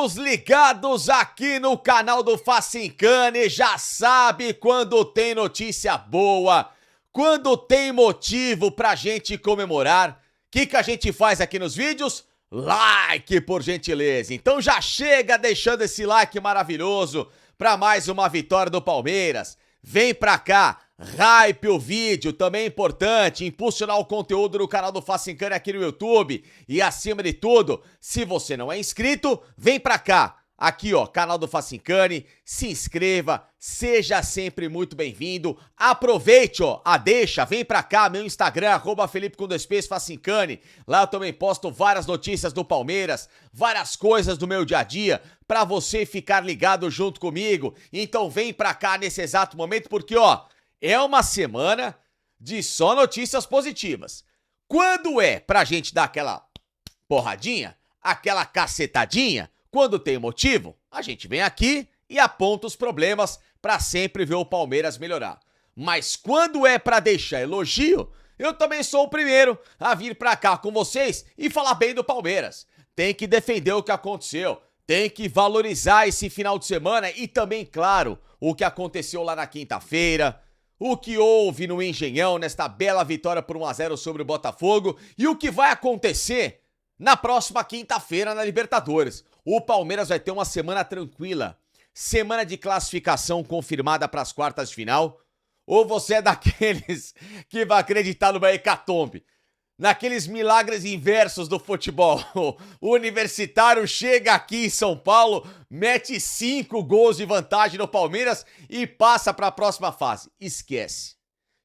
Todos ligados aqui no canal do Facincani, já sabe quando tem notícia boa, quando tem motivo pra gente comemorar. O que a gente faz aqui nos vídeos? Like, por gentileza. Então já chega deixando esse like maravilhoso pra mais uma vitória do Palmeiras. Vem pra cá, hype o vídeo, também é importante, impulsionar o conteúdo do canal do Facincani aqui no YouTube. E acima de tudo, se você não é inscrito, vem pra cá. Aqui ó, canal do Facincani, se inscreva, seja sempre muito bem-vindo. Aproveite ó, deixa, vem pra cá, meu Instagram, @Felipe_Facincani. Lá eu também posto várias notícias do Palmeiras, várias coisas do meu dia a dia, pra você ficar ligado junto comigo. Então vem pra cá nesse exato momento, porque ó, é uma semana de só notícias positivas. Quando é pra gente dar aquela porradinha, aquela cacetadinha, quando tem motivo, a gente vem aqui e aponta os problemas pra sempre ver o Palmeiras melhorar. Mas quando é pra deixar elogio, eu também sou o primeiro a vir pra cá com vocês e falar bem do Palmeiras. Tem que defender o que aconteceu, tem que valorizar esse final de semana e também, claro, o que aconteceu lá na quinta-feira, o que houve no Engenhão nesta bela vitória por 1-0 sobre o Botafogo e o que vai acontecer na próxima quinta-feira na Libertadores. O Palmeiras vai ter uma semana tranquila, semana de classificação confirmada para as quartas de final. Ou você é daqueles que vai acreditar numa hecatombe, naqueles milagres inversos do futebol? O Universitário chega aqui em São Paulo, mete 5 gols de vantagem no Palmeiras e passa para a próxima fase. Esquece.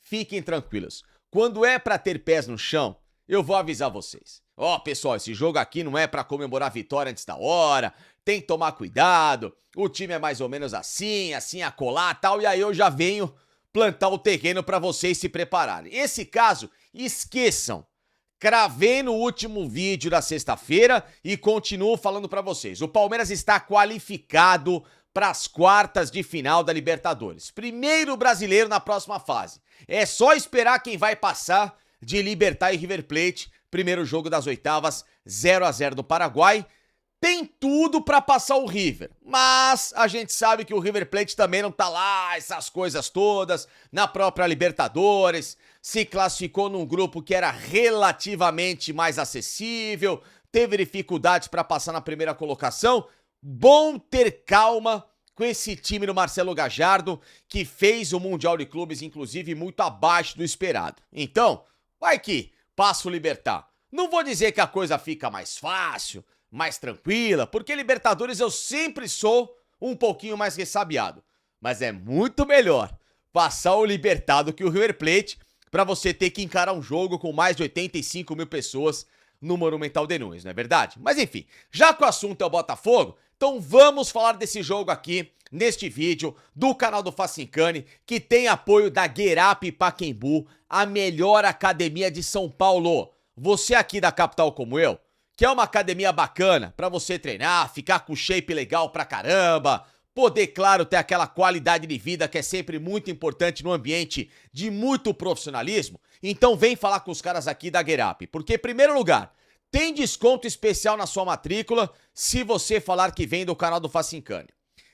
Fiquem tranquilos. Quando é para ter pés no chão, eu vou avisar vocês. Ó, pessoal, esse jogo aqui não é pra comemorar a vitória antes da hora, tem que tomar cuidado, o time é mais ou menos assim acolá, tal, e aí eu já venho plantar o terreno pra vocês se prepararem. Esse caso, esqueçam, cravei no último vídeo da sexta-feira e continuo falando pra vocês, o Palmeiras está qualificado pras quartas de final da Libertadores, primeiro brasileiro na próxima fase, é só esperar quem vai passar de Libertad e River Plate. Primeiro jogo das oitavas, 0-0 no Paraguai. Tem tudo pra passar o River, mas a gente sabe que o River Plate também não tá lá, essas coisas todas, na própria Libertadores, se classificou num grupo que era relativamente mais acessível, teve dificuldades pra passar na primeira colocação. Bom ter calma com esse time do Marcelo Gallardo, que fez o Mundial de Clubes, inclusive, muito abaixo do esperado. Então, vai que passa o Libertad. Não vou dizer que a coisa fica mais fácil, mais tranquila, porque Libertadores eu sempre sou um pouquinho mais ressabiado. Mas é muito melhor passar o Libertad do que o River Plate pra você ter que encarar um jogo com mais de 85 mil pessoas no Monumental de Nunes, não é verdade? Mas enfim, já que o assunto é o Botafogo, então vamos falar desse jogo aqui, neste vídeo, do canal do Facincani, que tem apoio da Guerap Pacaembu, a melhor academia de São Paulo. Você aqui da capital como eu, que é uma academia bacana pra você treinar, ficar com shape legal pra caramba, poder, claro, ter aquela qualidade de vida que é sempre muito importante no ambiente de muito profissionalismo, então vem falar com os caras aqui da Guerap, porque, em primeiro lugar, tem desconto especial na sua matrícula se você falar que vem do canal do Facincani.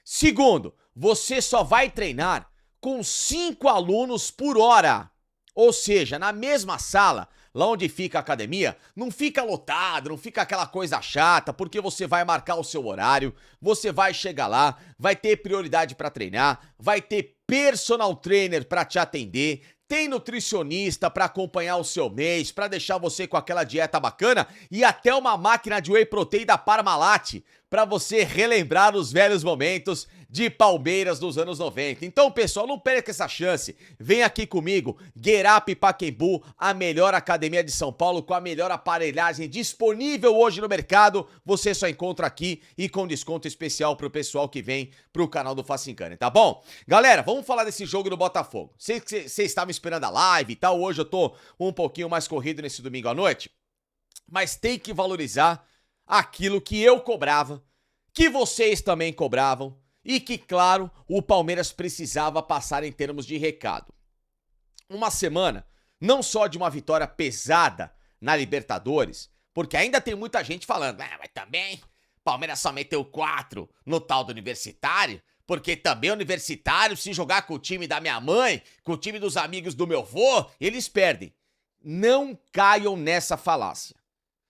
Segundo, você só vai treinar com 5 alunos por hora. Ou seja, na mesma sala, lá onde fica a academia, não fica lotado, não fica aquela coisa chata, porque você vai marcar o seu horário, você vai chegar lá, vai ter prioridade para treinar, vai ter personal trainer para te atender, tem nutricionista para acompanhar o seu mês, para deixar você com aquela dieta bacana e até uma máquina de whey protein da Parmalat para você relembrar os velhos momentos de Palmeiras dos anos 90. Então, pessoal, não perca essa chance. Vem aqui comigo, Guerap Pacaembu, a melhor academia de São Paulo com a melhor aparelhagem disponível hoje no mercado. Você só encontra aqui e com desconto especial pro pessoal que vem pro canal do Facincani, tá bom? Galera, vamos falar desse jogo do Botafogo. Sei que vocês estavam esperando a live e tal, hoje eu tô um pouquinho mais corrido nesse domingo à noite, mas tem que valorizar aquilo que eu cobrava, que vocês também cobravam e que, claro, o Palmeiras precisava passar em termos de recado. Uma semana, não só de uma vitória pesada na Libertadores, porque ainda tem muita gente falando, mas também Palmeiras só meteu 4 no tal do Universitário, porque também o Universitário, se jogar com o time da minha mãe, com o time dos amigos do meu vô, eles perdem. Não caiam nessa falácia.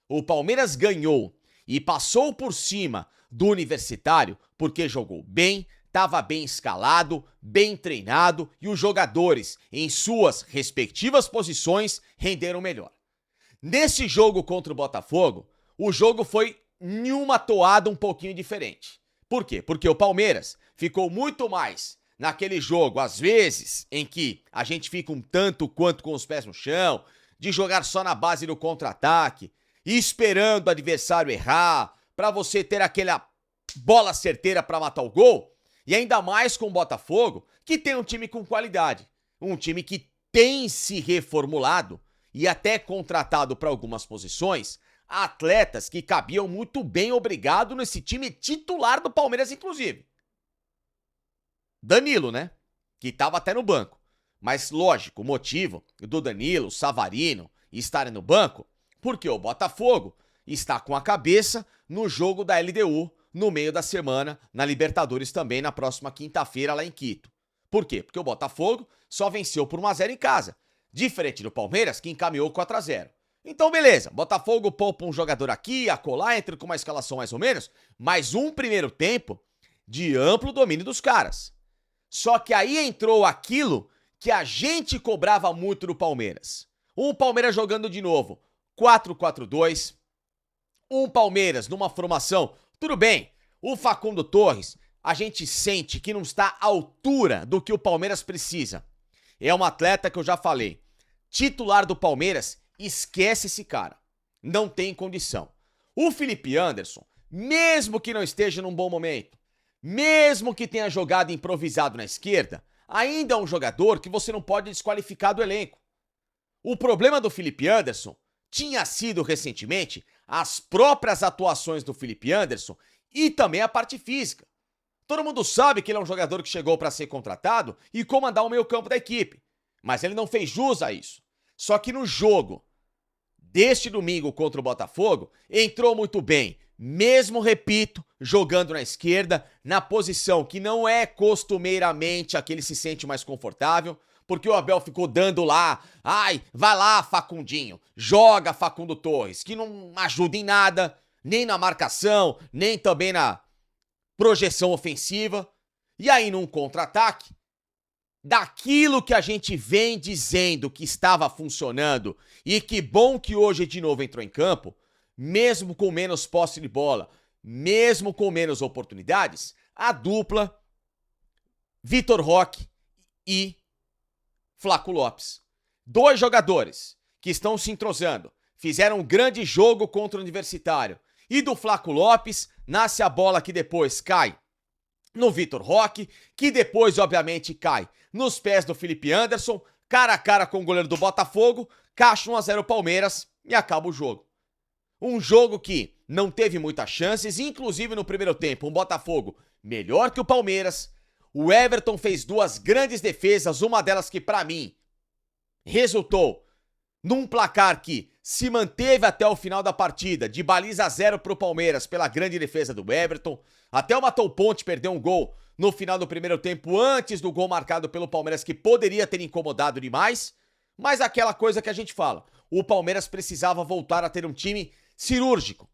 O Palmeiras ganhou e passou por cima do Universitário porque jogou bem, estava bem escalado, bem treinado e os jogadores, em suas respectivas posições, renderam melhor. Nesse jogo contra o Botafogo, o jogo foi em uma toada um pouquinho diferente. Por quê? Porque o Palmeiras ficou muito mais naquele jogo, às vezes, em que a gente fica um tanto quanto com os pés no chão, de jogar só na base do contra-ataque, esperando o adversário errar, para você ter aquela bola certeira para matar o gol, e ainda mais com o Botafogo, que tem um time com qualidade, um time que tem se reformulado e até contratado para algumas posições atletas que cabiam muito bem, obrigado, nesse time titular do Palmeiras, inclusive. Danilo, né? Que estava até no banco. Mas, lógico, o motivo do Danilo, Savarino estarem no banco, porque o Botafogo está com a cabeça no jogo da LDU no meio da semana, na Libertadores também, na próxima quinta-feira, lá em Quito. Por quê? Porque o Botafogo só venceu por 1-0 em casa, diferente do Palmeiras, que encaminhou 4-0. Então, beleza, Botafogo poupa um jogador aqui, acolá, entra com uma escalação mais ou menos, mas um primeiro tempo de amplo domínio dos caras. Só que aí entrou aquilo que a gente cobrava muito do Palmeiras. Um Palmeiras jogando de novo 4-4-2, um Palmeiras numa formação, tudo bem, o Facundo Torres, a gente sente que não está à altura do que o Palmeiras precisa. É um atleta que eu já falei, titular do Palmeiras, esquece esse cara. Não tem condição. O Felipe Anderson, mesmo que não esteja num bom momento, mesmo que tenha jogado improvisado na esquerda, ainda é um jogador que você não pode desqualificar do elenco. O problema do Felipe Anderson tinha sido recentemente as próprias atuações do Felipe Anderson e também a parte física. Todo mundo sabe que ele é um jogador que chegou para ser contratado e comandar o meio-campo da equipe, mas ele não fez jus a isso. Só que no jogo deste domingo contra o Botafogo, entrou muito bem, mesmo, repito, jogando na esquerda, na posição que não é costumeiramente a que ele se sente mais confortável, porque o Abel ficou dando lá, ai, vai lá, Facundinho, joga, Facundo Torres, que não ajuda em nada, nem na marcação, nem também na projeção ofensiva. E aí, num contra-ataque, daquilo que a gente vem dizendo que estava funcionando, e que bom que hoje de novo entrou em campo, mesmo com menos posse de bola, mesmo com menos oportunidades, a dupla Vitor Roque e Flaco Lopes. Dois jogadores que estão se entrosando, fizeram um grande jogo contra o Universitário. E do Flaco Lopes nasce a bola que depois cai no Vitor Roque, que depois, obviamente, cai nos pés do Felipe Anderson, cara a cara com o goleiro do Botafogo, caixa 1-0 Palmeiras e acaba o jogo. Um jogo que não teve muitas chances, inclusive no primeiro tempo, um Botafogo melhor que o Palmeiras. O Everton fez duas grandes defesas, uma delas que, pra mim, resultou num placar que se manteve até o final da partida, de baliza 0 pro Palmeiras pela grande defesa do Everton. Até o Matou Ponte perdeu um gol no final do primeiro tempo, antes do gol marcado pelo Palmeiras, que poderia ter incomodado demais. Mas aquela coisa que a gente fala, o Palmeiras precisava voltar a ter um time cirúrgico.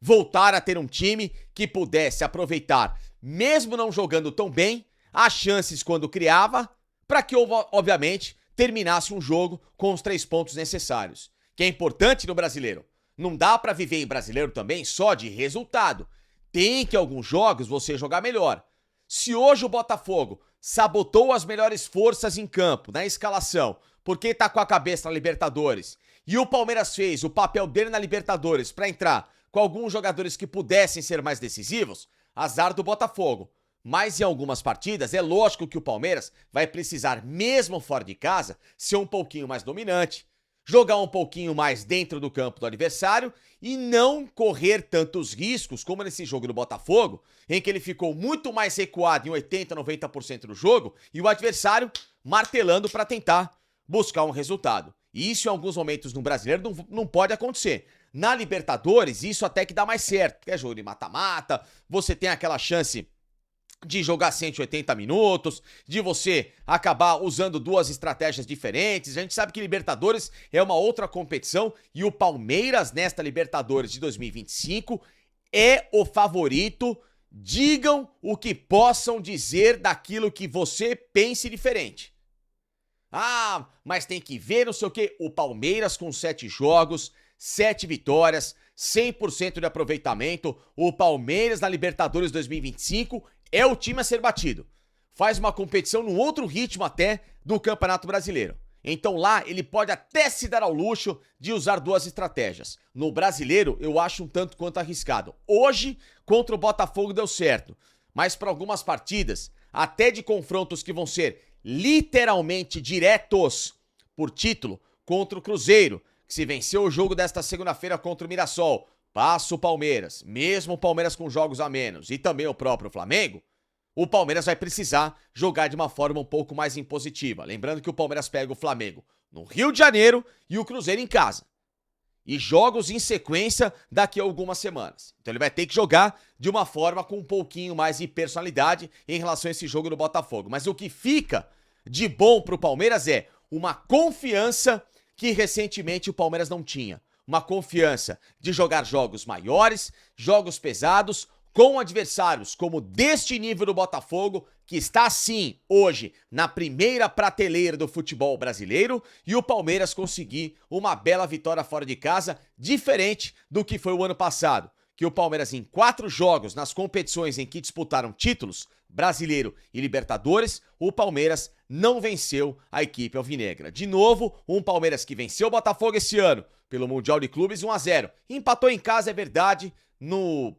Voltar a ter um time que pudesse aproveitar, mesmo não jogando tão bem, as chances quando criava, para que, obviamente, terminasse um jogo com os 3 pontos necessários. Que é importante no brasileiro. Não dá pra viver em brasileiro também só de resultado. Tem que alguns jogos você jogar melhor. Se hoje o Botafogo sabotou as melhores forças em campo, na escalação, porque tá com a cabeça na Libertadores, e o Palmeiras fez o papel dele na Libertadores pra entrar com alguns jogadores que pudessem ser mais decisivos, azar do Botafogo. Mas em algumas partidas é lógico que o Palmeiras vai precisar, mesmo fora de casa, ser um pouquinho mais dominante, jogar um pouquinho mais dentro do campo do adversário e não correr tantos riscos como nesse jogo do Botafogo, em que ele ficou muito mais recuado em 80, 90% do jogo e o adversário martelando para tentar buscar um resultado. E isso em alguns momentos no brasileiro não pode acontecer. Na Libertadores, isso até que dá mais certo, porque é jogo de mata-mata, você tem aquela chance de jogar 180 minutos, de você acabar usando duas estratégias diferentes. A gente sabe que Libertadores é uma outra competição e o Palmeiras nesta Libertadores de 2025 é o favorito. Digam o que possam dizer daquilo que você pense diferente. Ah, mas tem que ver não sei o que. O Palmeiras com 7 jogos, 7 vitórias, 100% de aproveitamento. O Palmeiras na Libertadores 2025 é o time a ser batido. Faz uma competição num outro ritmo até do Campeonato Brasileiro. Então lá ele pode até se dar ao luxo de usar duas estratégias. No Brasileiro eu acho um tanto quanto arriscado. Hoje, contra o Botafogo deu certo. Mas para algumas partidas, até de confrontos que vão ser literalmente diretos por título, contra o Cruzeiro, que se venceu o jogo desta segunda-feira contra o Mirassol, passa o Palmeiras, mesmo o Palmeiras com jogos a menos, e também o próprio Flamengo, o Palmeiras vai precisar jogar de uma forma um pouco mais impositiva. Lembrando que o Palmeiras pega o Flamengo no Rio de Janeiro e o Cruzeiro em casa. E jogos em sequência daqui a algumas semanas. Então ele vai ter que jogar de uma forma com um pouquinho mais de personalidade em relação a esse jogo do Botafogo. Mas o que fica de bom pro Palmeiras é uma confiança que recentemente o Palmeiras não tinha. Uma confiança de jogar jogos maiores, jogos pesados, com adversários como deste nível do Botafogo, que está sim, hoje, na primeira prateleira do futebol brasileiro, e o Palmeiras conseguir uma bela vitória fora de casa, diferente do que foi o ano passado, que o Palmeiras em 4 jogos nas competições em que disputaram títulos, Brasileiro e Libertadores, o Palmeiras não venceu a equipe alvinegra. De novo, um Palmeiras que venceu o Botafogo esse ano pelo Mundial de Clubes 1-0. Empatou em casa, é verdade, no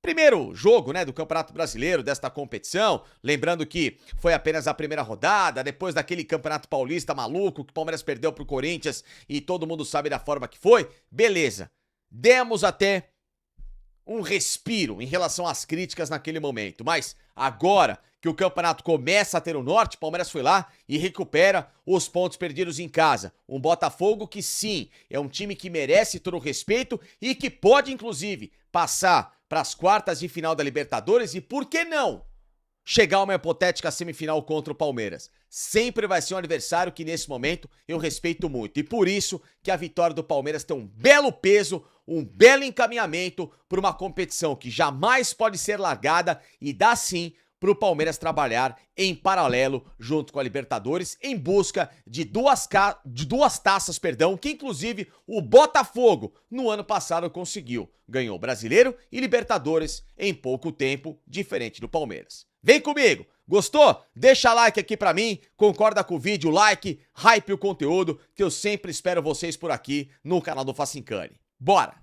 primeiro jogo, né, do Campeonato Brasileiro, desta competição. Lembrando que foi apenas a primeira rodada, depois daquele Campeonato Paulista maluco que o Palmeiras perdeu pro Corinthians e todo mundo sabe da forma que foi. Beleza, demos até um respiro em relação às críticas naquele momento, mas agora que o campeonato começa a ter o norte, o Palmeiras foi lá e recupera os pontos perdidos em casa. Um Botafogo que sim, é um time que merece todo o respeito e que pode inclusive passar para as quartas de final da Libertadores e, por que não, chegar a uma hipotética semifinal contra o Palmeiras. Sempre vai ser um adversário que nesse momento eu respeito muito. E por isso que a vitória do Palmeiras tem um belo peso, um belo encaminhamento para uma competição que jamais pode ser largada e dá sim para o Palmeiras trabalhar em paralelo junto com a Libertadores em busca de duas taças, que inclusive o Botafogo no ano passado conseguiu. Ganhou Brasileiro e Libertadores em pouco tempo, diferente do Palmeiras. Vem comigo! Gostou? Deixa like aqui pra mim, concorda com o vídeo, like, hype o conteúdo, que eu sempre espero vocês por aqui no canal do Facincani. Bora!